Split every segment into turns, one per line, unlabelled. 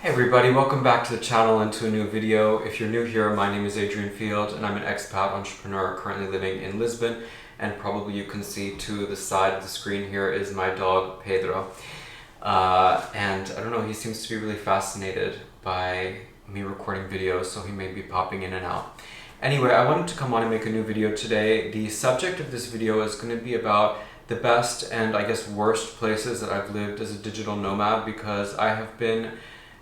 Hey everybody, welcome back to the channel and to a new video. If you're new here, my name is Adrian Field and I'm an expat entrepreneur currently living in Lisbon, and probably you can see to the side of the screen here is my dog Pedro. And I don't know, he seems to be really fascinated by me recording videos, so he may be popping in and out. Anyway, I wanted to come on and make a new video today. The subject of this video is going to be about the best and I guess worst places that I've lived as a digital nomad, because I have been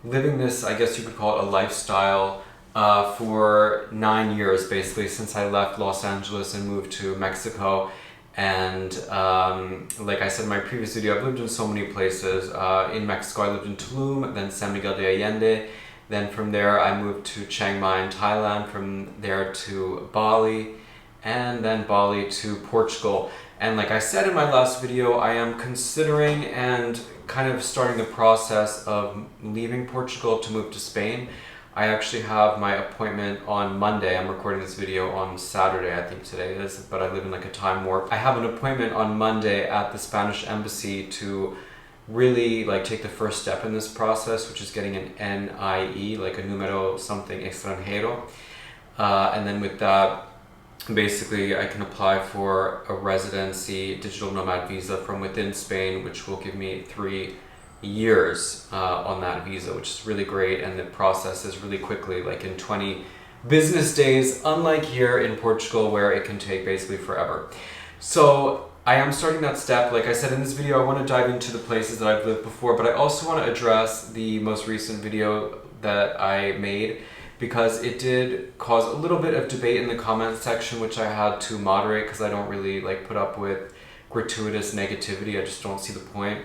living this, I guess you could call it a lifestyle, for 9 years basically, since I left Los Angeles and moved to Mexico. And like I said in my previous video, I've lived in so many places. In Mexico I lived in Tulum, then San Miguel de Allende, then from there I moved to Chiang Mai in Thailand, from there to Bali, and then Bali to Portugal. And like I said in my last video, I am considering and kind of starting the process of leaving Portugal to move to Spain. I actually have my appointment on Monday. I'm recording this video on Saturday, I think today is, but I live in like a time warp. I have an appointment on Monday at the Spanish embassy to really like take the first step in this process, which is getting an NIE, like a numero something extranjero. And then with that, basically I can apply for a residency digital nomad visa from within Spain, which will give me 3 years on that visa, which is really great. And the process is really quickly, like in 20 business days, unlike here in Portugal where it can take basically forever. So I am starting that step. Like I said in this video, I want to dive into the places that I've lived before, but I also want to address the most recent video that I made, because it did cause a little bit of debate in the comments section, which I had to moderate because I don't really like put up with gratuitous negativity. I just don't see the point.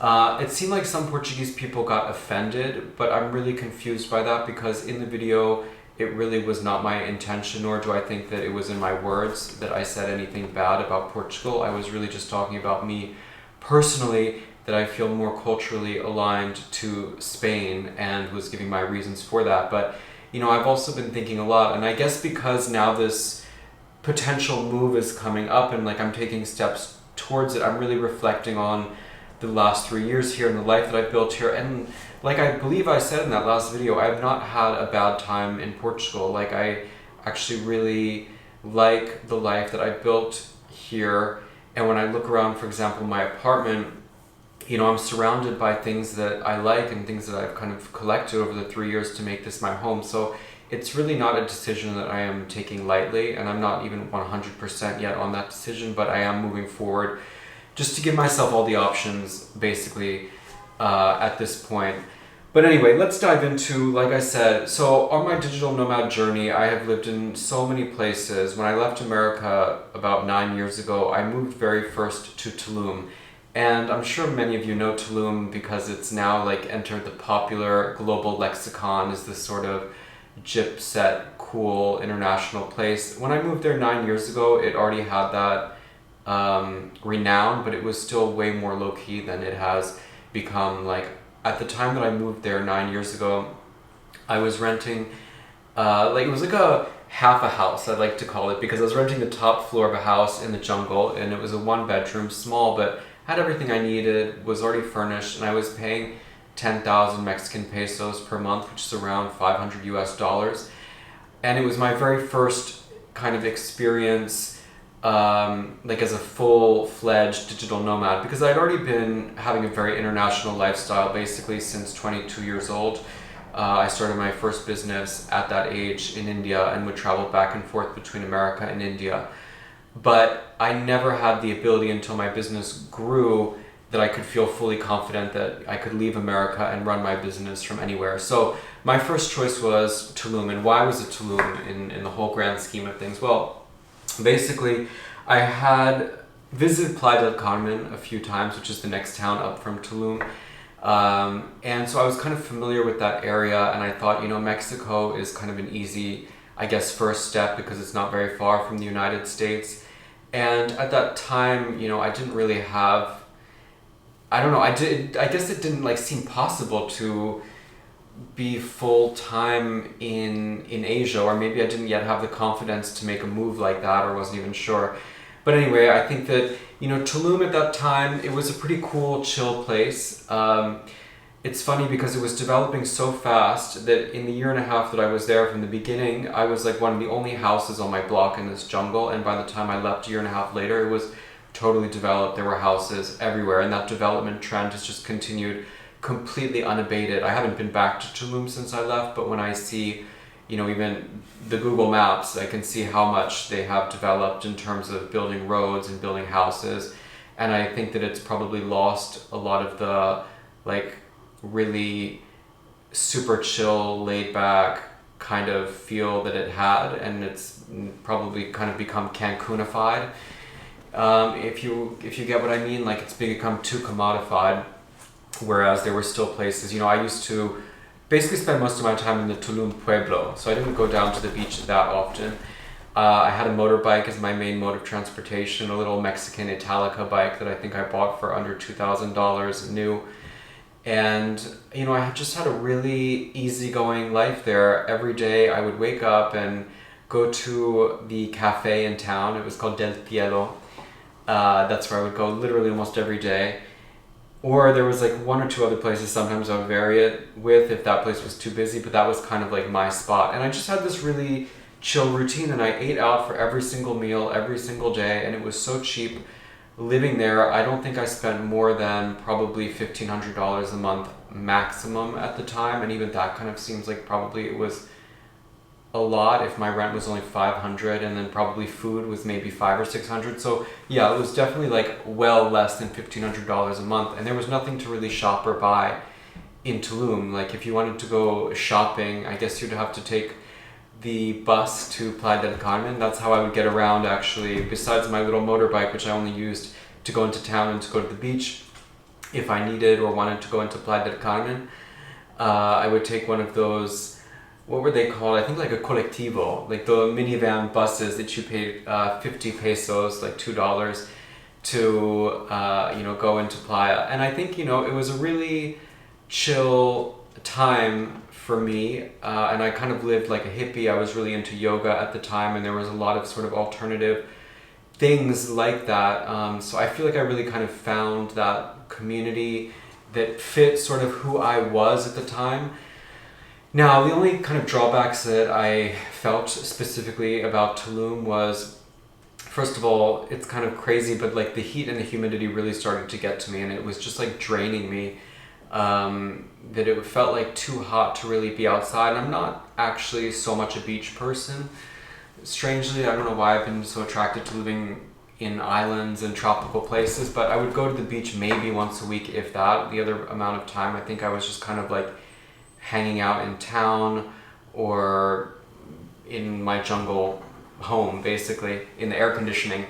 It seemed like some Portuguese people got offended, but I'm really confused by that, because in the video it really was not my intention, nor do I think that it was in my words that I said anything bad about Portugal. I was really just talking about me personally, that I feel more culturally aligned to Spain, and was giving my reasons for that. But you know, I've also been thinking a lot, and I guess because now this potential move is coming up and like I'm taking steps towards it, I'm really reflecting on the last 3 years here and the life that I've built here. And like I believe I said in that last video, I've not had a bad time in Portugal. Like I actually really like the life that I built here. And when I look around, for example, my apartment, you know, I'm surrounded by things that I like and things that I've kind of collected over the 3 years to make this my home. So it's really not a decision that I am taking lightly, and I'm not even 100% yet on that decision, but I am moving forward just to give myself all the options basically at this point. But anyway, let's dive into, like I said, so on my digital nomad journey, I have lived in so many places. When I left America about 9 years ago, I moved very first to Tulum. And I'm sure many of you know Tulum because it's now like entered the popular global lexicon as this sort of gypset, cool international place. When I moved there 9 years ago, it already had that renown, but it was still way more low-key than it has become. Like at the time that I moved there 9 years ago, I was renting, like it was like a half a house, I'd like to call it, because I was renting the top floor of a house in the jungle, and it was a 1-bedroom, small, but had everything I needed, was already furnished, and I was paying 10,000 Mexican pesos per month, which is around 500 US dollars. And it was my very first kind of experience, like as a full-fledged digital nomad, because I'd already been having a very international lifestyle basically since 22 years old. I started my first business at that age in India and would travel back and forth between America and India. But I never had the ability until my business grew that I could feel fully confident that I could leave America and run my business from anywhere. So my first choice was Tulum. And why was it Tulum in the whole grand scheme of things? Well, basically I had visited Playa del Carmen a few times, which is the next town up from Tulum. And so I was kind of familiar with that area, and I thought, you know, Mexico is kind of an easy, I guess, first step because it's not very far from the United States. And at that time, you know, I didn't really have, I don't know, I guess it didn't like seem possible to be full-time in Asia, or maybe I didn't yet have the confidence to make a move like that, or wasn't even sure. But anyway, I think that, you know, Tulum at that time, it was a pretty cool, chill place. it's funny because it was developing so fast that in the year and a half that I was there from the beginning, I was like one of the only houses on my block in this jungle, and by the time I left a year and a half later, it was totally developed. There were houses everywhere, and that development trend has just continued completely unabated. I haven't been back to Tulum since I left, but when I see, you know, even the Google Maps, I can see how much they have developed in terms of building roads and building houses. And I think that it's probably lost a lot of the like really super chill, laid back kind of feel that it had, and it's probably kind of become Cancunified. If you get what I mean, like it's become too commodified, whereas there were still places, you know, I used to basically spend most of my time in the Tulum Pueblo, so I didn't go down to the beach that often. I had a motorbike as my main mode of transportation, a little Mexican Italica bike that I think I bought for under $2,000 new. And, you know, I just had a really easygoing life there. Every day I would wake up and go to the cafe in town. It was called Del Cielo. That's where I would go literally almost every day. Or there was like one or two other places sometimes I would vary it with if that place was too busy, but that was kind of like my spot. And I just had this really chill routine, and I ate out for every single meal, every single day, and it was so cheap. Living there, I don't think I spent more than probably $1,500 a month maximum at the time, and even that kind of seems like probably it was a lot if my rent was only $500, and then probably food was maybe $500 or $600. So yeah, it was definitely like well less than $1,500 a month, and there was nothing to really shop or buy in Tulum. Like if you wanted to go shopping, I guess you'd have to take the bus to Playa del Carmen. That's how I would get around, actually, besides my little motorbike, which I only used to go into town and to go to the beach if I needed or wanted to go into Playa del Carmen. I would take one of those, what were they called? I think like a colectivo, like the minivan buses that you paid 50 pesos, like $2 to you know, go into Playa. And I think, you know, it was a really chill time for me, and I kind of lived like a hippie. I was really into yoga at the time, and there was a lot of sort of alternative things like that. So I feel like I really kind of found that community that fit sort of who I was at the time. Now, the only kind of drawbacks that I felt specifically about Tulum was, first of all, it's kind of crazy, but like the heat and the humidity really started to get to me, and it was just like draining me. That it felt like too hot to really be outside. I'm not actually so much a beach person. Strangely, I don't know why I've been so attracted to living in islands and tropical places, but I would go to the beach maybe once a week, if that. The other amount of time, I think I was just kind of like hanging out in town or in my jungle home, basically, in the air conditioning.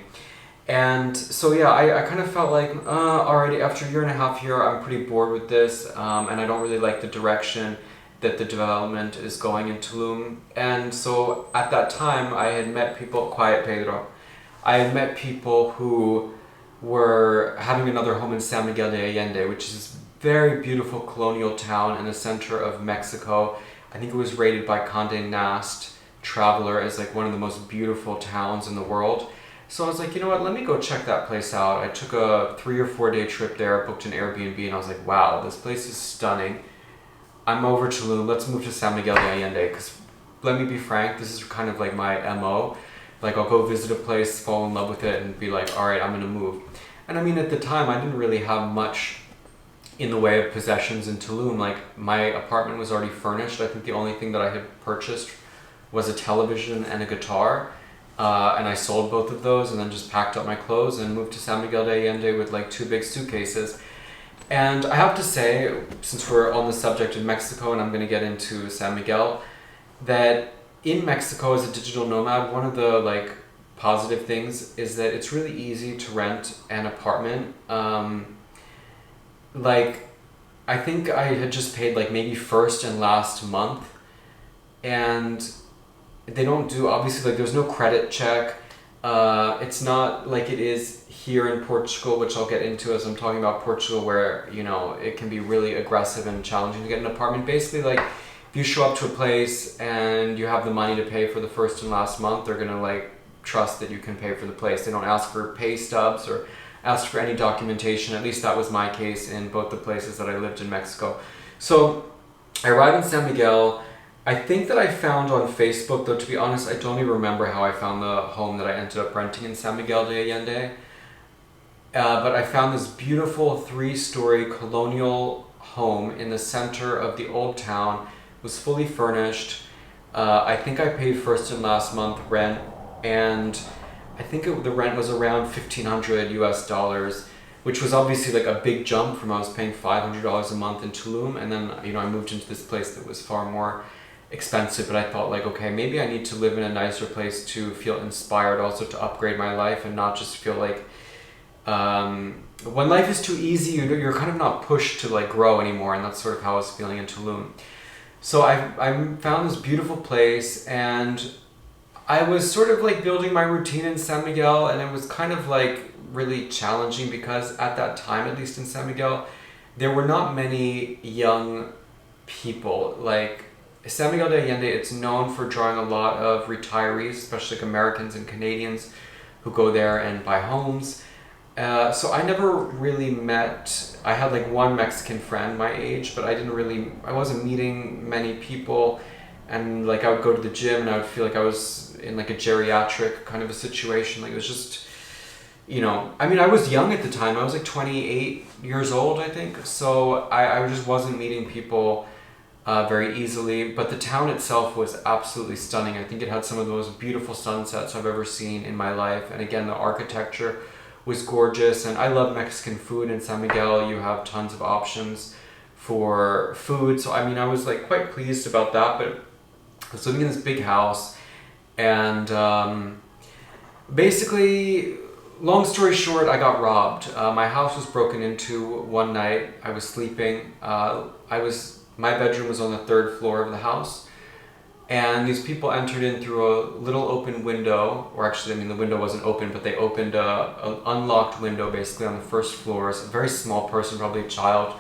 And so yeah, I kind of felt like, alrighty, after a year and a half here, I'm pretty bored with this, and I don't really like the direction that the development is going in Tulum. And so at that time, I had met people, quiet Pedro, I had met people who were having another home in San Miguel de Allende, which is this very beautiful colonial town in the center of Mexico. I think it was rated by Condé Nast Traveler as like one of the most beautiful towns in the world. So I was like, you know what, let me go check that place out. I took a 3 or 4 day trip there, booked an Airbnb, and I was like, wow, this place is stunning. I'm over Tulum, let's move to San Miguel de Allende, because let me be frank, this is kind of like my MO. Like I'll go visit a place, fall in love with it, and be like, all right, I'm gonna move. And I mean, at the time, I didn't really have much in the way of possessions in Tulum. Like my apartment was already furnished. I think the only thing that I had purchased was a television and a guitar. And I sold both of those and then just packed up my clothes and moved to San Miguel de Allende with like 2 big suitcases. And I have to say, since we're on the subject of Mexico and I'm going to get into San Miguel, that in Mexico as a digital nomad, one of the like positive things is that it's really easy to rent an apartment. Like I think I had just paid like maybe first and last month, and they don't do, obviously, like there's no credit check. It's not like it is here in Portugal, which I'll get into as I'm talking about Portugal, where, you know, it can be really aggressive and challenging to get an apartment. Basically, like if you show up to a place and you have the money to pay for the first and last month, they're gonna like trust that you can pay for the place. They don't ask for pay stubs or ask for any documentation. At least that was my case in both the places that I lived in Mexico. So I arrived in San Miguel. I think that I found on Facebook, though to be honest, I don't even remember how I found the home that I ended up renting in San Miguel de Allende. But I found this beautiful 3-story colonial home in the center of the old town. It was fully furnished. I think I paid first and last month rent, and I think the rent was around $1,500 US, which was obviously like a big jump from I was paying $500 a month in Tulum, and then I moved into this place that was far more expensive. But I thought like, okay, maybe I need to live in a nicer place to feel inspired, also to upgrade my life and not just feel like when life is too easy, you're kind of not pushed to like grow anymore, and that's sort of how I was feeling in Tulum. So I found this beautiful place, and I was sort of like building my routine in San Miguel, and it was kind of like really challenging because at that time, at least in San Miguel, there were not many young people. Like San Miguel de Allende, it's known for drawing a lot of retirees, especially like Americans and Canadians who go there and buy homes. So I never really met, I had like one Mexican friend my age, but I wasn't meeting many people, and like I would go to the gym and I would feel like I was in like a geriatric kind of a situation. Like it was just, I was young at the time. I was like 28 years old, I think. So I just wasn't meeting people very easily, but the town itself was absolutely stunning. I think it had some of the most beautiful sunsets I've ever seen in my life. And again, the architecture was gorgeous, and I love Mexican food. In San Miguel, you have tons of options for food. So I was like quite pleased about that. But I was living in this big house, and basically, long story short, I got robbed. My house was broken into one night. I was sleeping. My bedroom was on the 3rd floor of the house. And these people entered in through a little open window, or actually, the window wasn't open, but they opened an unlocked window basically on the 1st floor. So a very small person, probably a child,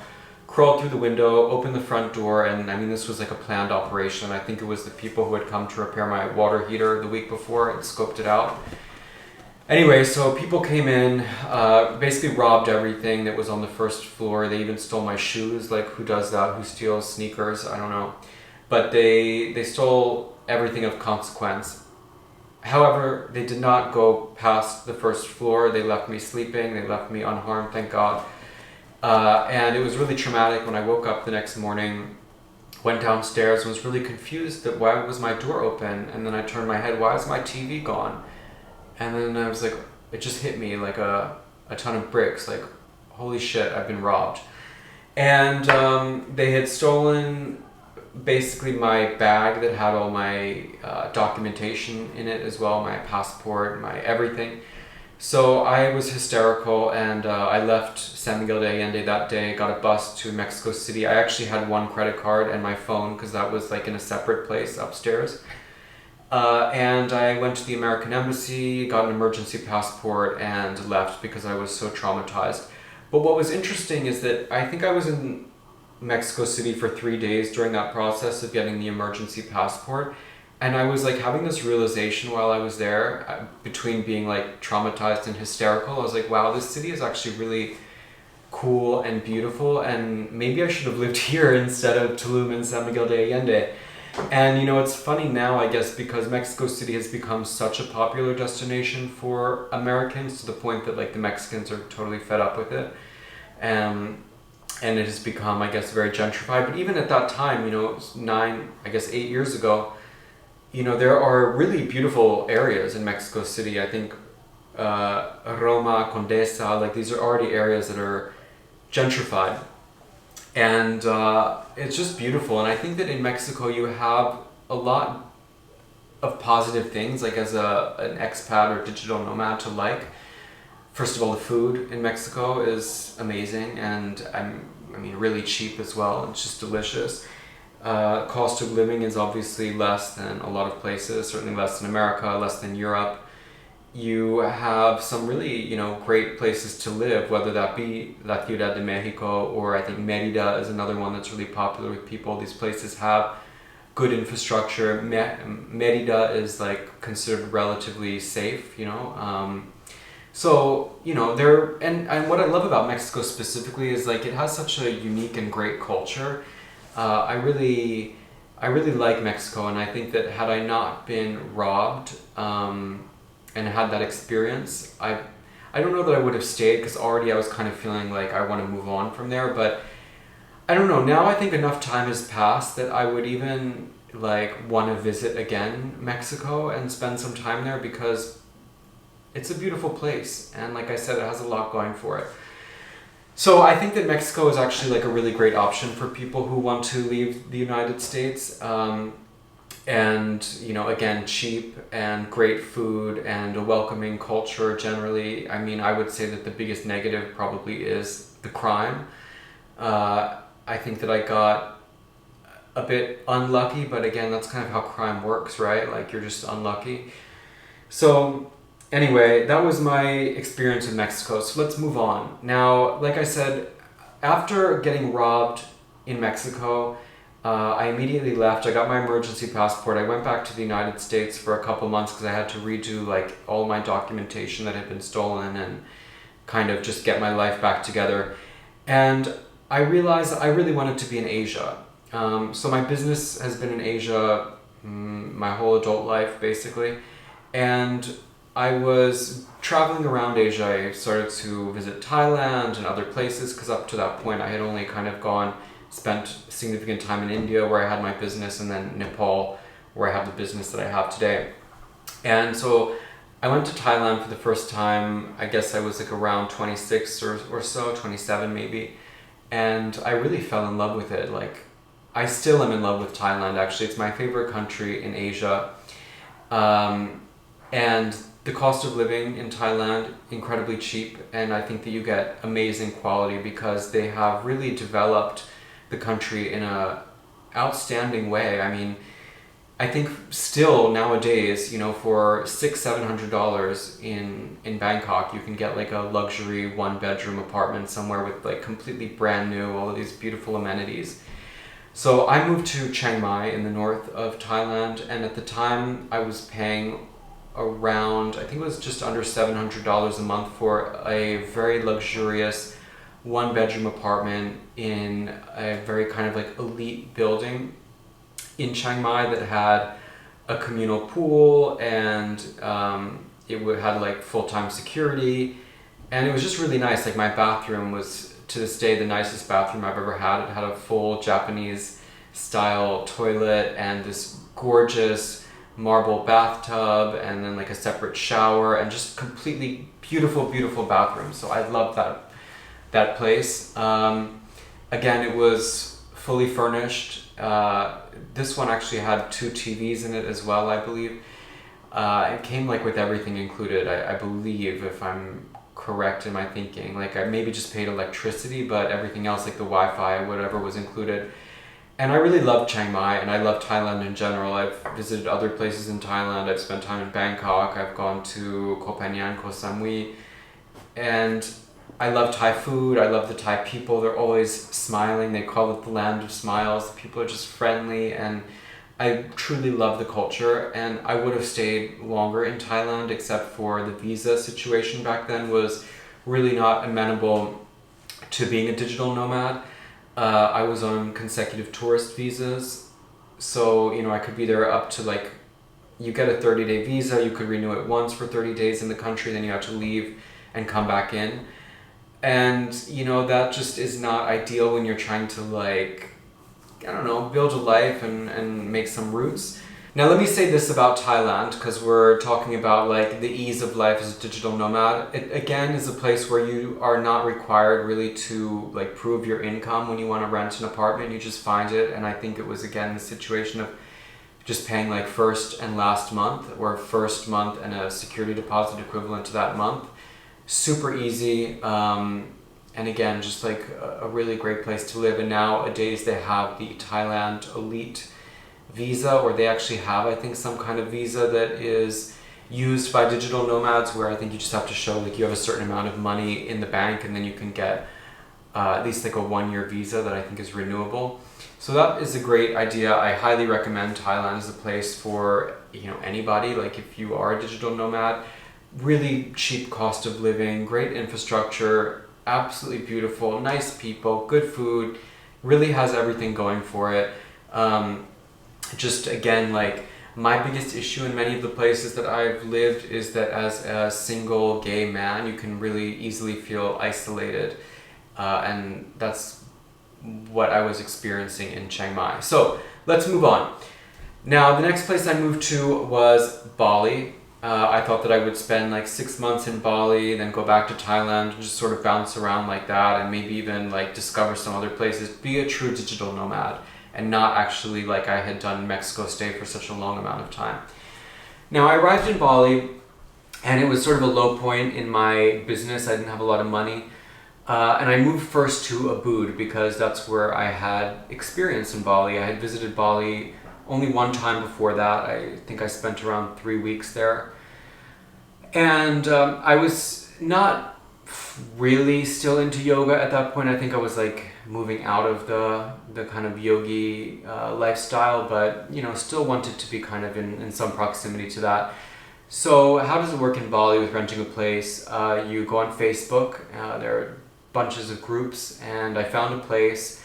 crawled through the window, opened the front door, and this was like a planned operation. I think it was the people who had come to repair my water heater the week before and scoped it out. Anyway, so people came in, basically robbed everything that was on the 1st floor. They even stole my shoes. Like, who does that? Who steals sneakers? I don't know. But they stole everything of consequence. However, they did not go past the 1st floor. They left me sleeping. They left me unharmed, thank God. And it was really traumatic. When I woke up the next morning, went downstairs, and was really confused that why was my door open? And then I turned my head, why is my TV gone? And then I was like, it just hit me like a ton of bricks, like, holy shit, I've been robbed. And they had stolen basically my bag that had all my documentation in it as well, my passport, my everything. So I was hysterical, and I left San Miguel de Allende that day, got a bus to Mexico City. I actually had one credit card and my phone because that was like in a separate place upstairs. And I went to the American Embassy, got an emergency passport, and left because I was so traumatized. But what was interesting is that I think I was in Mexico City for 3 days during that process of getting the emergency passport. And I was like having this realization while I was there, between being like traumatized and hysterical. I was like, wow, this city is actually really cool and beautiful, and maybe I should have lived here instead of Tulum and San Miguel de Allende. And it's funny now, I guess, because Mexico City has become such a popular destination for Americans, to the point that like the Mexicans are totally fed up with it. And it has become, I guess, very gentrified. But even at that time, 8 years ago, there are really beautiful areas in Mexico City. I think Roma, Condesa, like these are already areas that are gentrified. And it's just beautiful. And I think that in Mexico you have a lot of positive things, like as an expat or digital nomad to like. First of all, the food in Mexico is amazing, and really cheap as well. It's just delicious. Cost of living is obviously less than a lot of places, certainly less than America, less than Europe. You have some really, great places to live, whether that be La Ciudad de Mexico, or I think Merida is another one that's really popular with people. These places have good infrastructure. Merida is like considered relatively safe, So, and what I love about Mexico specifically is like it has such a unique and great culture. I really like Mexico, and I think that had I not been robbed and had that experience, I don't know that I would have stayed, because already I was kind of feeling like I want to move on from there. But I don't know, now I think enough time has passed that I would even like want to visit again Mexico and spend some time there, because it's a beautiful place, and like I said, it has a lot going for it. So I think that Mexico is actually like a really great option for people who want to leave the United States. And you know, again, cheap and great food and a welcoming culture generally. I mean, I would say that the biggest negative probably is the crime. I think that I got a bit unlucky, but again, that's kind of how crime works, right? Like, you're just unlucky. So anyway, that was my experience in Mexico. So let's move on. Now, like I said, after getting robbed in Mexico, I immediately left. I got my emergency passport. I went back to the United States for a couple months because I had to redo like all my documentation that had been stolen and kind of just get my life back together. And I realized I really wanted to be in Asia. So my business has been in Asia my whole adult life, basically. And I was traveling around Asia. I started to visit Thailand and other places, because up to that point I had only kind of spent significant time in India where I had my business, and then Nepal where I have the business that I have today. And so I went to Thailand for the first time. I guess I was like around 26 or so, 27 maybe. And I really fell in love with it. Like, I still am in love with Thailand, actually. It's my favorite country in Asia. And the cost of living in Thailand, incredibly cheap. And I think that you get amazing quality because they have really developed the country in a outstanding way. I mean, I think still nowadays, you know, for $600-700 in Bangkok, you can get like a luxury 1-bedroom apartment somewhere with like completely brand new, all of these beautiful amenities. So I moved to Chiang Mai in the north of Thailand, and at the time I was paying around, I think it was just under $700 a month for a very luxurious 1-bedroom apartment in a very kind of like elite building in Chiang Mai that had a communal pool, and had like full-time security, and it was just really nice. Like, my bathroom was, to this day, the nicest bathroom I've ever had. It had a full Japanese style toilet and this gorgeous marble bathtub, and then like a separate shower, and just completely beautiful bathroom. So I loved that place. Again, it was fully furnished. This one actually had 2 TVs in it as well, I believe. It came like with everything included, I believe, if I'm correct in my thinking. Like, I maybe just paid electricity, but everything else, like the Wi-Fi, whatever, was included. And I really loved Chiang Mai, and I love Thailand in general. I've visited other places in Thailand. I've spent time in Bangkok. I've gone to Koh Phangan, Koh Samui, and I love Thai food. I love the Thai people. They're always smiling. They call it the land of smiles. The people are just friendly, and I truly love the culture. And I would have stayed longer in Thailand, except for the visa situation back then was really not amenable to being a digital nomad. I was on consecutive tourist visas, so you know, I could be there up to like, you get a 30-day visa, you could renew it once for 30 days in the country, then you have to leave and come back in. And you know, that just is not ideal when you're trying to, like, I don't know, build a life and make some roots. Now let me say this about Thailand, because we're talking about like the ease of life as a digital nomad. It again is a place where you are not required really to like prove your income when you want to rent an apartment. You just find it, and I think it was again the situation of just paying like first and last month, or first month and a security deposit equivalent to that month. Super easy, and again, just like a really great place to live. And nowadays they have the Thailand Elite visa, or they actually have, I think, some kind of visa that is used by digital nomads, where I think you just have to show like you have a certain amount of money in the bank, and then you can get at least like a 1-year visa that I think is renewable. So that is a great idea. I highly recommend Thailand as a place for, you know, anybody. Like, if you are a digital nomad, really cheap cost of living, great infrastructure, absolutely beautiful, nice people, good food, Really has everything going for it. Just again, like, my biggest issue in many of the places that I've lived is that as a single gay man, you can really easily feel isolated. And that's what I was experiencing in Chiang Mai. So let's move on. Now, the next place I moved to was Bali. I thought that I would spend like 6 months in Bali, then go back to Thailand and just sort of bounce around like that, and maybe even like discover some other places, be a true digital nomad, and not actually like I had done Mexico stay for such a long amount of time. Now, I arrived in Bali and it was sort of a low point in my business. I didn't have a lot of money. And I moved first to Ubud because that's where I had experience in Bali. I had visited Bali only one time before that. I think I spent around 3 weeks there. And I was not really still into yoga at that point. I think I was like moving out of the kind of yogi lifestyle, but you know, still wanted to be kind of in some proximity to that. So how does it work in Bali with renting a place? You go on Facebook, there are bunches of groups, and I found a place.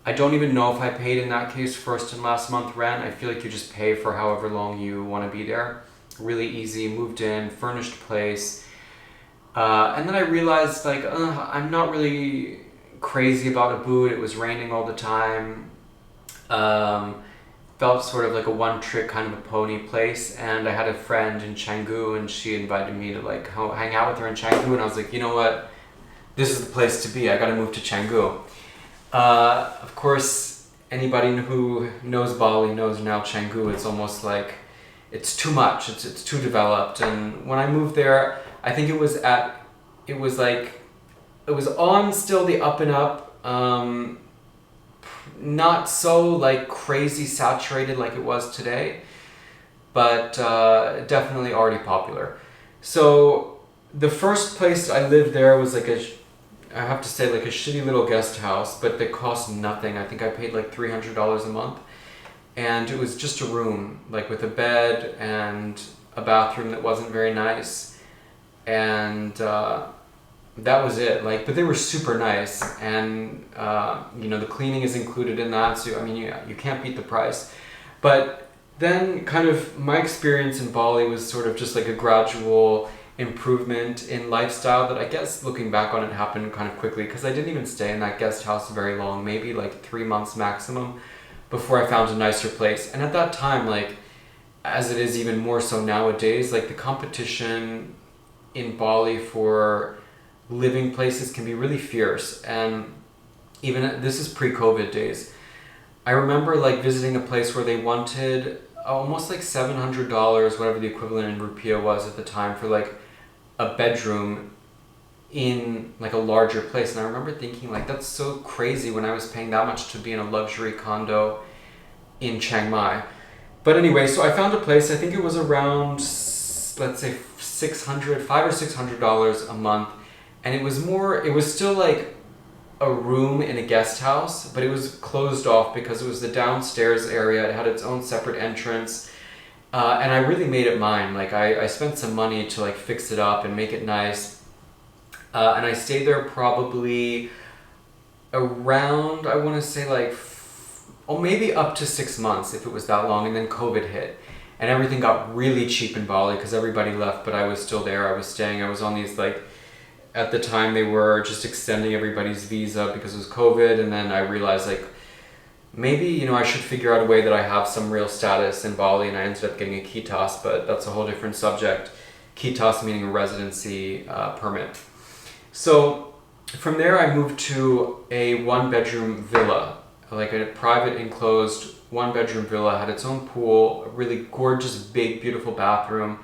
I don't even know if I paid in that case first and last month rent. I feel like you just pay for however long you want to be there. Really easy, moved in, furnished place. And then I realized like, I'm not really crazy about Ubud. It was raining all the time. Felt sort of like a one-trick kind of a pony place. And I had a friend in Canggu, and she invited me to like hang out with her in Canggu. And I was like, you know what? This is the place to be. I got to move to Canggu. Of course, anybody who knows Bali knows now Canggu. It's almost like it's too much. It's too developed. And when I moved there, I think it was on still the up and up. Not so like crazy saturated like it was today, but definitely already popular. So the first place I lived there was like I have to say like a shitty little guest house, but that cost nothing. I think I paid like $300 a month, and it was just a room like with a bed and a bathroom that wasn't very nice, and that was it. Like, but they were super nice, and you know, the cleaning is included in that, so I mean, you can't beat the price. But then kind of my experience in Bali was sort of just like a gradual improvement in lifestyle that I guess looking back on it happened kind of quickly, because I didn't even stay in that guest house very long, maybe like 3 months maximum, before I found a nicer place. And at that time, like, as it is even more so nowadays, like the competition in Bali for living places can be really fierce. And even this is pre-COVID days. I remember like visiting a place where they wanted almost like $700, whatever the equivalent in rupiah was at the time, for like a bedroom in like a larger place. And I remember thinking like, that's so crazy when I was paying that much to be in a luxury condo in Chiang Mai. But anyway, so I found a place. I think it was around, let's say $500 or $600 a month. And it was still like a room in a guest house, but it was closed off because it was the downstairs area. It had its own separate entrance. And I really made it mine. Like I spent some money to like fix it up and make it nice. And I stayed there probably around, I want to say like, maybe up to 6 months if it was that long. And then COVID hit and everything got really cheap in Bali because everybody left, but I was still there. I was staying. I was on these like, at the time they were just extending everybody's visa because it was COVID. And then I realized like, maybe, you know, I should figure out a way that I have some real status in Bali, and I ended up getting a kitas, but that's a whole different subject. Kitas meaning a residency permit. So from there I moved to a 1-bedroom villa, like a private enclosed 1-bedroom villa, had its own pool, a really gorgeous, big, beautiful bathroom,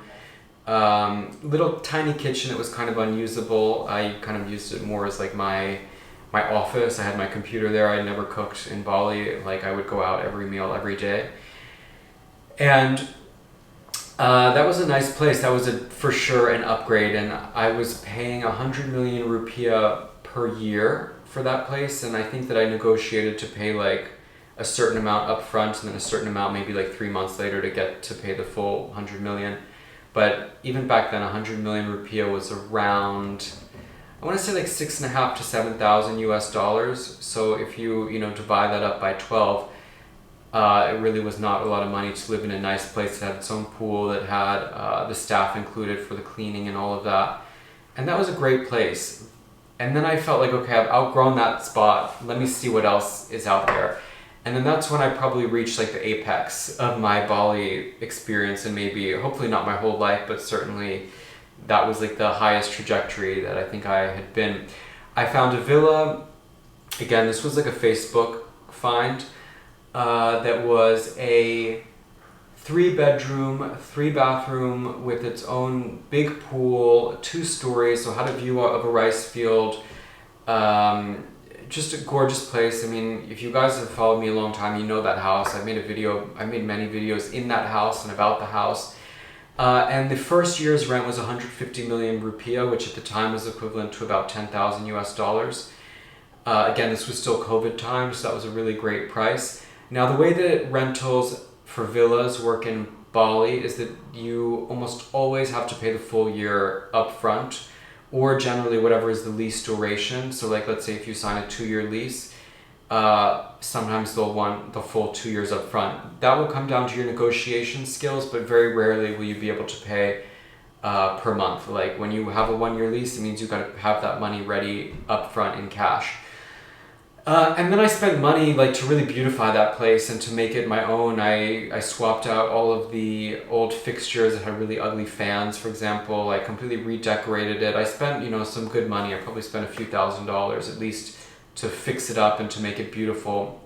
little tiny kitchen that was kind of unusable. I kind of used it more as like my office. I had my computer there. I never cooked in Bali. Like I would go out every meal every day. And that was a nice place. That was for sure an upgrade. And I was paying 100 million rupiah per year for that place. And I think that I negotiated to pay like a certain amount up front and then a certain amount maybe like 3 months later to get to pay the full 100 million. But even back then, 100 million rupiah was around, I want to say like 6.5 to 7,000 US dollars. So if you divide that up by 12, it really was not a lot of money to live in a nice place that had its own pool, that had the staff included for the cleaning and all of that. And that was a great place. And then I felt like, okay, I've outgrown that spot. Let me see what else is out there. And then that's when I probably reached like the apex of my Bali experience, and maybe, hopefully not my whole life, but certainly that was like the highest trajectory that I think I had been. I found a villa. Again, this was like a Facebook find that was a 3-bedroom, 3-bathroom with its own big pool, 2 stories, so had a view of a rice field. Just a gorgeous place. I mean, if you guys have followed me a long time, you know that house. I made many videos in that house and about the house. And the first year's rent was 150 million rupiah, which at the time was equivalent to about 10,000 US dollars. Again, this was still COVID time, so that was a really great price. Now, the way that rentals for villas work in Bali is that you almost always have to pay the full year up front, or generally whatever is the lease duration. So like, let's say if you sign a 2-year lease, sometimes they'll want the full 2 years up front. That will come down to your negotiation skills, but very rarely will you be able to pay per month. Like when you have a 1-year lease, it means you've got to have that money ready up front in cash. And then I spent money like to really beautify that place and to make it my own. I swapped out all of the old fixtures that had really ugly fans, for example. I completely redecorated it. I spent, some good money. I probably spent a few $1,000s at least to fix it up and to make it beautiful.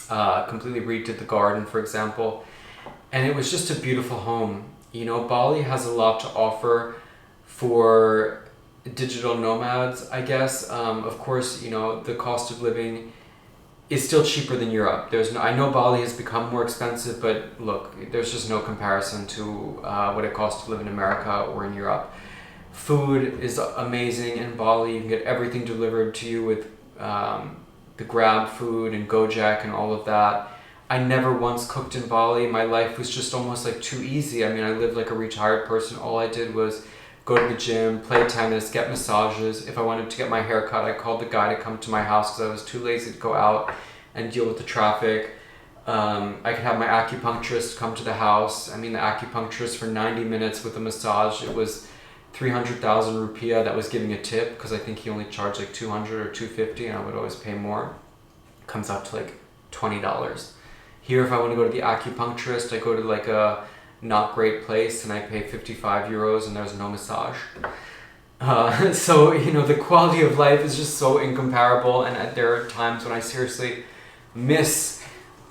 Completely redid the garden, for example. And it was just a beautiful home. Bali has a lot to offer for digital nomads, I guess. Of course, the cost of living is still cheaper than Europe. I know Bali has become more expensive, but look, there's just no comparison to what it costs to live in America or in Europe. Food is amazing in Bali. You can get everything delivered to you with the Grab food and Gojek and all of that. I never once cooked in Bali. My life was just almost like too easy. I mean, I lived like a retired person. All I did was go to the gym, play tennis, get massages. If I wanted to get my hair cut, I called the guy to come to my house because I was too lazy to go out and deal with the traffic. I could have my acupuncturist come to the house. I mean, the acupuncturist for 90 minutes with a massage, it was 300,000 rupiah. That was giving a tip because I think he only charged like 200 or 250, and I would always pay more. Comes out to like $20. Here, if I want to go to the acupuncturist, I go to like a not great place and I pay 55 euros and there's no massage. So, the quality of life is just so incomparable, and there are times when I seriously miss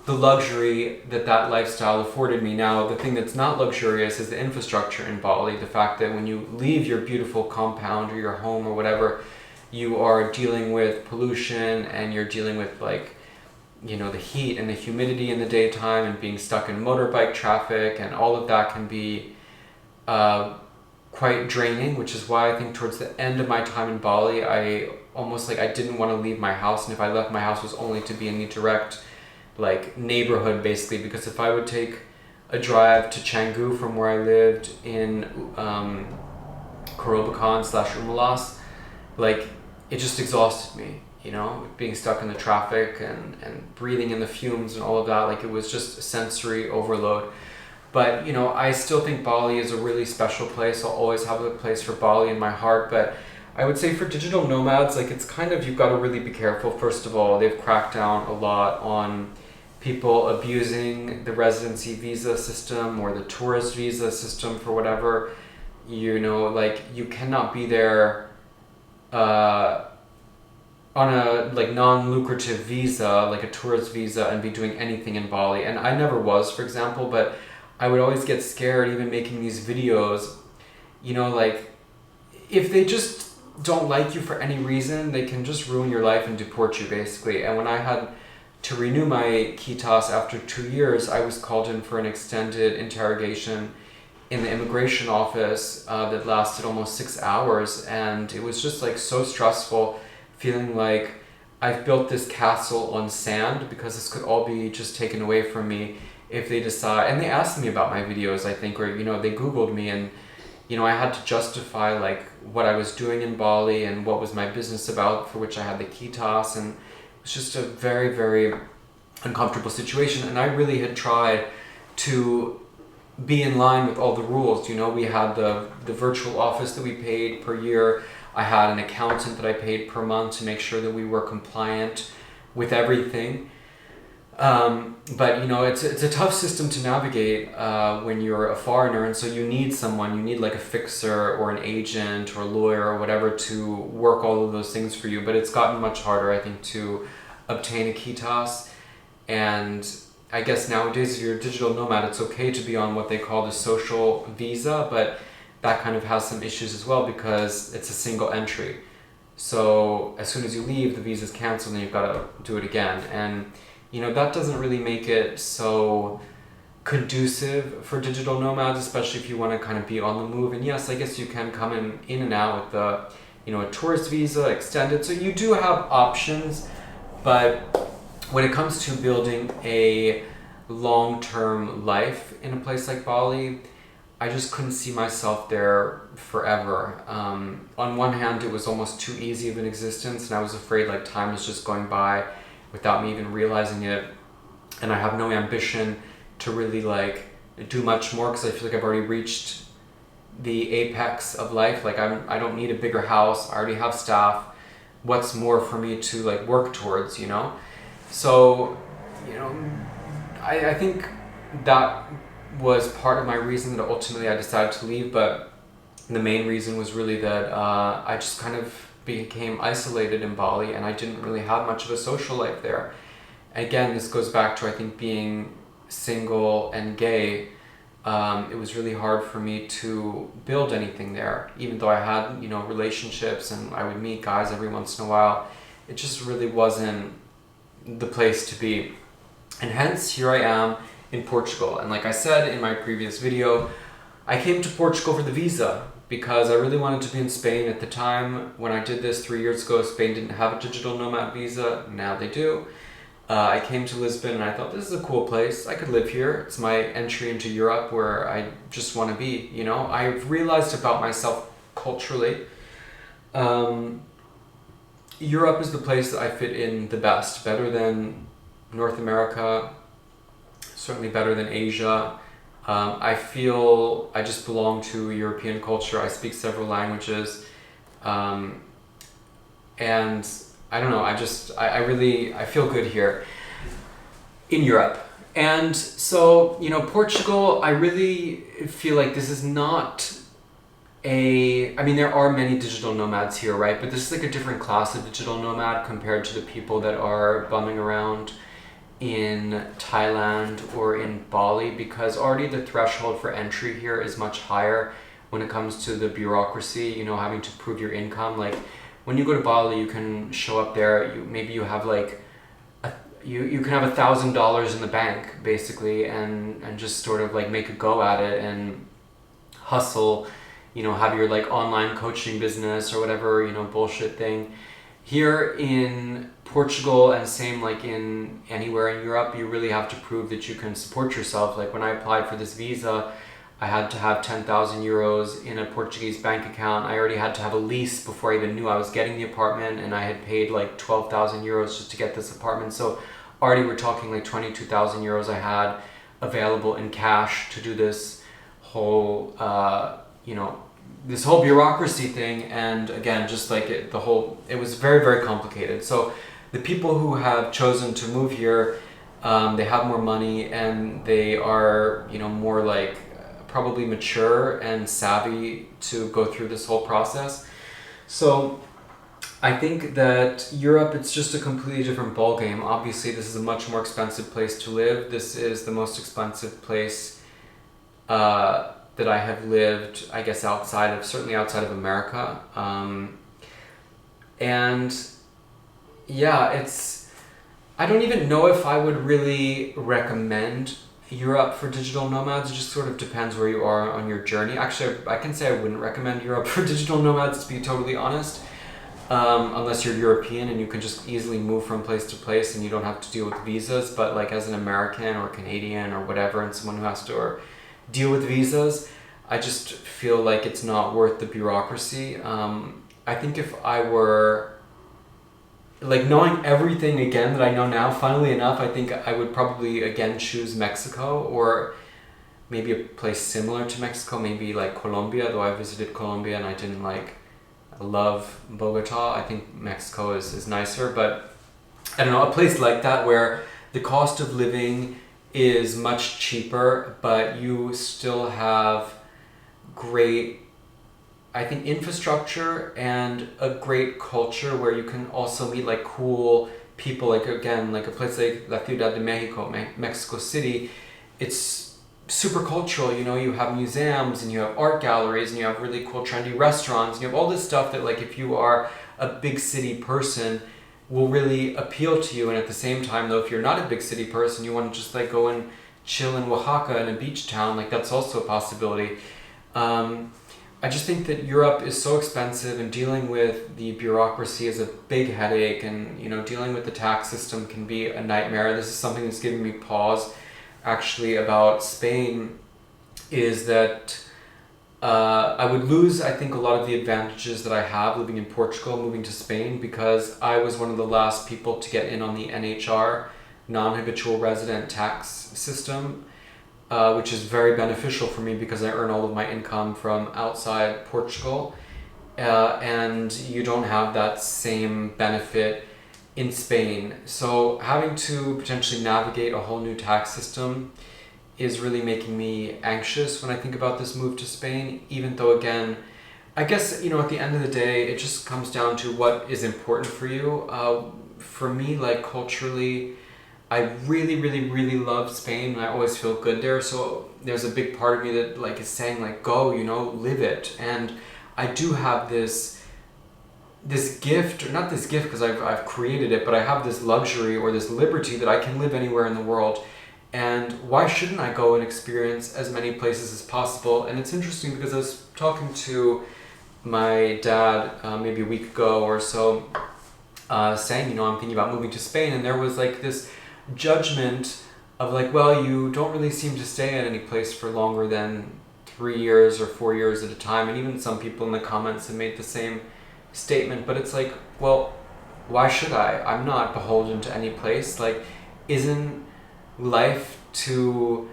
the luxury that lifestyle afforded me. Now, the thing that's not luxurious is the infrastructure in Bali. The fact that when you leave your beautiful compound or your home or whatever, you are dealing with pollution and you're dealing with like, the heat and the humidity in the daytime and being stuck in motorbike traffic, and all of that can be quite draining, which is why I think towards the end of my time in Bali, I didn't want to leave my house, and if I left my house, it was only to be in the direct neighborhood, basically, because if I would take a drive to Canggu from where I lived in Korobakan/Umalas, it just exhausted me. Being stuck in the traffic and breathing in the fumes and all of that, it was just sensory overload. But, I still think Bali is a really special place. I'll always have a place for Bali in my heart. But I would say for digital nomads, it's kind of, you've got to really be careful. First of all, they've cracked down a lot on people abusing the residency visa system or the tourist visa system for whatever. You cannot be there on a non-lucrative visa, like a tourist visa, and be doing anything in Bali. And I never was, for example, but I would always get scared even making these videos. If they just don't like you for any reason, they can just ruin your life and deport you, basically. And when I had to renew my kitas after 2 years, I was called in for an extended interrogation in the immigration office that lasted almost 6 hours, and it was just so stressful, feeling like I've built this castle on sand because this could all be just taken away from me if they decide. And they asked me about my videos, I think, or they Googled me, and I had to justify like what I was doing in Bali and what was my business about, for which I had the kitas, and it was just a very, very uncomfortable situation. And I really had tried to be in line with all the rules. We had the virtual office that we paid per year. I had an accountant that I paid per month to make sure that we were compliant with everything. But it's a tough system to navigate when you're a foreigner, and so you need like a fixer or an agent or a lawyer or whatever to work all of those things for you. But it's gotten much harder, I think, to obtain a kitas. And I guess nowadays, if you're a digital nomad, it's okay to be on what they call the social visa, but that kind of has some issues as well because it's a single entry. So as soon as you leave, the visa's canceled and you've got to do it again. And that doesn't really make it so conducive for digital nomads, especially if you want to kind of be on the move. And yes, I guess you can come in and out with a tourist visa, extended. So you do have options, but when it comes to building a long-term life in a place like Bali, I just couldn't see myself there forever. On one hand, it was almost too easy of an existence, and I was afraid like time was just going by without me even realizing it. And I have no ambition to really like do much more because I feel like I've already reached the apex of life. Like I don't need a bigger house. I already have staff. What's more for me to like work towards, So, I think that was part of my reason that ultimately I decided to leave, but the main reason was really that I just kind of became isolated in Bali, and I didn't really have much of a social life there. Again, this goes back to, I think, being single and gay. It was really hard for me to build anything there, even though I had, relationships and I would meet guys every once in a while. It just really wasn't the place to be. And hence, here I am in Portugal. And like I said in my previous video, I came to Portugal for the visa because I really wanted to be in Spain. At the time when I did this 3 years ago, Spain didn't have a digital nomad visa. Now they do. I came to Lisbon and I thought, this is a cool place. I could live here. It's my entry into Europe where I just want to be, I've realized about myself culturally. Europe is the place that I fit in the best, better than North America, certainly better than Asia. I feel I just belong to European culture. I speak several languages. And I don't know, I feel good here in Europe. And so, Portugal, I really feel like this is not there are many digital nomads here, right? But this is like a different class of digital nomad compared to the people that are bumming around in Thailand or in Bali, because already the threshold for entry here is much higher when it comes to the bureaucracy, having to prove your income. Like when you go to Bali, you can show up there, you have like, you can have $1,000 in the bank basically, and just sort of like make a go at it and hustle, have your like online coaching business or whatever, bullshit thing. Here in Portugal, and same like in anywhere in Europe, you really have to prove that you can support yourself. Like when I applied for this visa, I had to have 10,000 euros in a Portuguese bank account. I already had to have a lease before I even knew I was getting the apartment, and I had paid like 12,000 euros just to get this apartment. So already we're talking like 22,000 euros I had available in cash to do this whole, this whole bureaucracy thing. And again, just like it was very, very complicated. So the people who have chosen to move here, they have more money and they are, more like probably mature and savvy to go through this whole process. So I think that Europe, it's just a completely different ballgame. Obviously, this is a much more expensive place to live. This is the most expensive place that I have lived, I guess, certainly outside of America. And yeah, I don't even know if I would really recommend Europe for digital nomads. It just sort of depends where you are on your journey. Actually, I can say I wouldn't recommend Europe for digital nomads, to be totally honest, unless you're European and you can just easily move from place to place and you don't have to deal with visas. But like as an American or Canadian or whatever, and someone who has to deal with visas, I just feel like it's not worth the bureaucracy. I think if I were like knowing everything again that I know now, funnily enough, I think I would probably again choose Mexico, or maybe a place similar to Mexico, maybe like Colombia, though I visited Colombia and I didn't like love Bogota. I think Mexico is nicer, but I don't know, a place like that where the cost of living is much cheaper, but you still have great, I think, infrastructure and a great culture where you can also meet like cool people, like again, like a place like La Ciudad de Mexico, Mexico City. It's super cultural, you know, you have museums and you have art galleries and you have really cool trendy restaurants and you have all this stuff that like if you are a big city person will really appeal to you. And at the same time though, if you're not a big city person, you want to just like go and chill in Oaxaca in a beach town, like that's also a possibility. I just think that Europe is so expensive and dealing with the bureaucracy is a big headache, and you know, dealing with the tax system can be a nightmare. This is something that's giving me pause actually about Spain, is that I would lose, I think, a lot of the advantages that I have living in Portugal, moving to Spain, because I was one of the last people to get in on the NHR, non-habitual resident tax system, which is very beneficial for me because I earn all of my income from outside Portugal, and you don't have that same benefit in Spain. So having to potentially navigate a whole new tax system is really making me anxious when I think about this move to Spain, even though again, I guess, you know, at the end of the day, it just comes down to what is important for you. For me, like culturally, I really, really, really love Spain and I always feel good there. So there's a big part of me that like is saying like, go, you know, live it. And I do have this gift, or not this gift because I've created it, but I have this luxury or this liberty that I can live anywhere in the world. And why shouldn't I go and experience as many places as possible? And it's interesting because I was talking to my dad maybe a week ago or so, saying, you know, I'm thinking about moving to Spain, and there was like this judgment of like, well, you don't really seem to stay at any place for longer than 3 years or 4 years at a time. And even some people in the comments have made the same statement, but it's like, well, why should I? I'm not beholden to any place. Like, isn't life to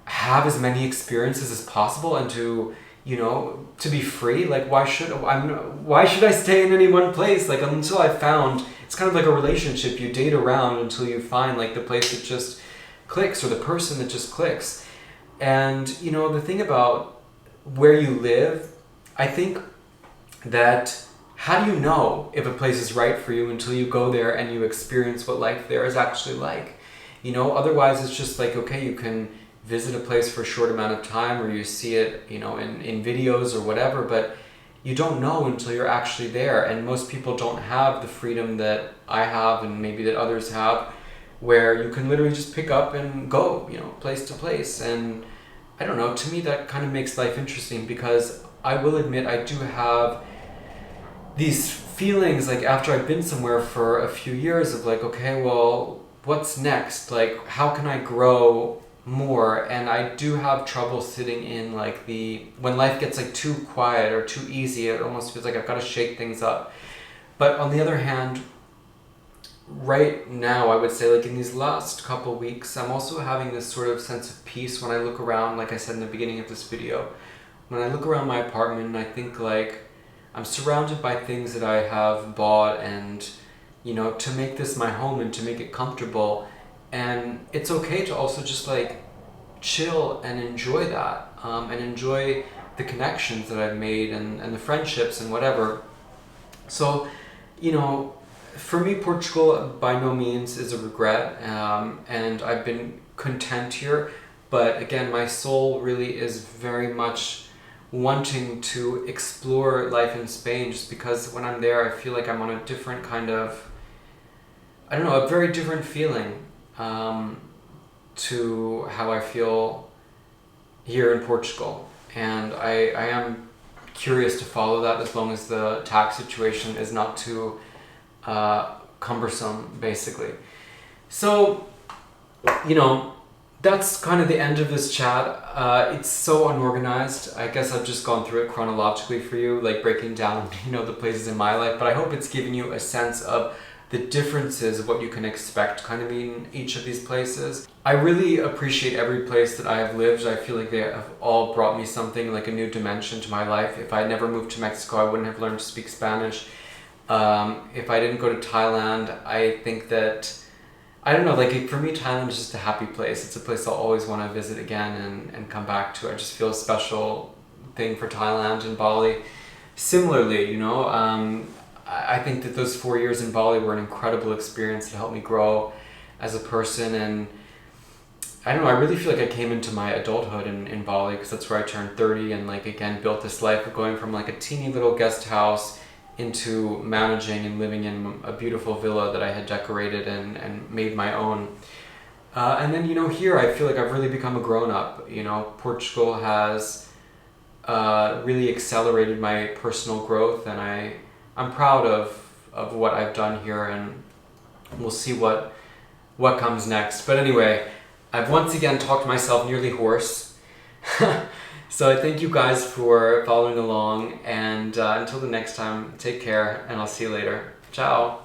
have as many experiences as possible and to, you know, to be free? Like, why should I stay in any one place? Like, until I found, it's kind of like a relationship, you date around until you find like the place that just clicks, or the person that just clicks. And you know, the thing about where you live, I think that how do you know if a place is right for you until you go there and you experience what life there is actually like? You know, otherwise it's just like, okay, you can visit a place for a short amount of time, or you see it, you know, in videos or whatever, but you don't know until you're actually there. And most people don't have the freedom that I have and maybe that others have, where you can literally just pick up and go, you know, place to place. And I don't know, to me that kind of makes life interesting, because I will admit I do have these feelings like after I've been somewhere for a few years of like, okay, well, what's next? Like, how can I grow more? And I do have trouble sitting in like when life gets like too quiet or too easy, it almost feels like I've got to shake things up. But on the other hand, right now, I would say like in these last couple weeks, I'm also having this sort of sense of peace when I look around, like I said in the beginning of this video, when I look around my apartment and I think like I'm surrounded by things that I have bought and, you know, to make this my home and to make it comfortable. And it's okay to also just like chill and enjoy that, and enjoy the connections that I've made and the friendships and whatever. So, you know, for me, Portugal by no means is a regret, and I've been content here. But again, my soul really is very much wanting to explore life in Spain, just because when I'm there, I feel like I'm on a different kind of, I don't know, a very different feeling to how I feel here in Portugal. And I am curious to follow that, as long as the tax situation is not too cumbersome, basically. So, you know, that's kind of the end of this chat. It's so unorganized. I guess I've just gone through it chronologically for you, like breaking down, the places in my life. But I hope it's giving you a sense of the differences of what you can expect kind of in each of these places. I really appreciate every place that I have lived. I feel like they have all brought me something, like a new dimension to my life. If I had never moved to Mexico, I wouldn't have learned to speak Spanish. If I didn't go to Thailand, I think that, I don't know, like for me, Thailand is just a happy place. It's a place I'll always want to visit again and come back to. I just feel a special thing for Thailand and Bali. Similarly, I think that those 4 years in Bali were an incredible experience that helped me grow as a person. And I don't know, I really feel like I came into my adulthood in Bali, because that's where I turned 30 and like again built this life of going from like a teeny little guest house into managing and living in a beautiful villa that I had decorated and made my own. And then, here I feel like I've really become a grown-up. Portugal has really accelerated my personal growth, and I'm proud of what I've done here, and we'll see what comes next. But anyway, I've once again talked myself nearly hoarse. So I thank you guys for following along, and until the next time, take care, and I'll see you later. Ciao!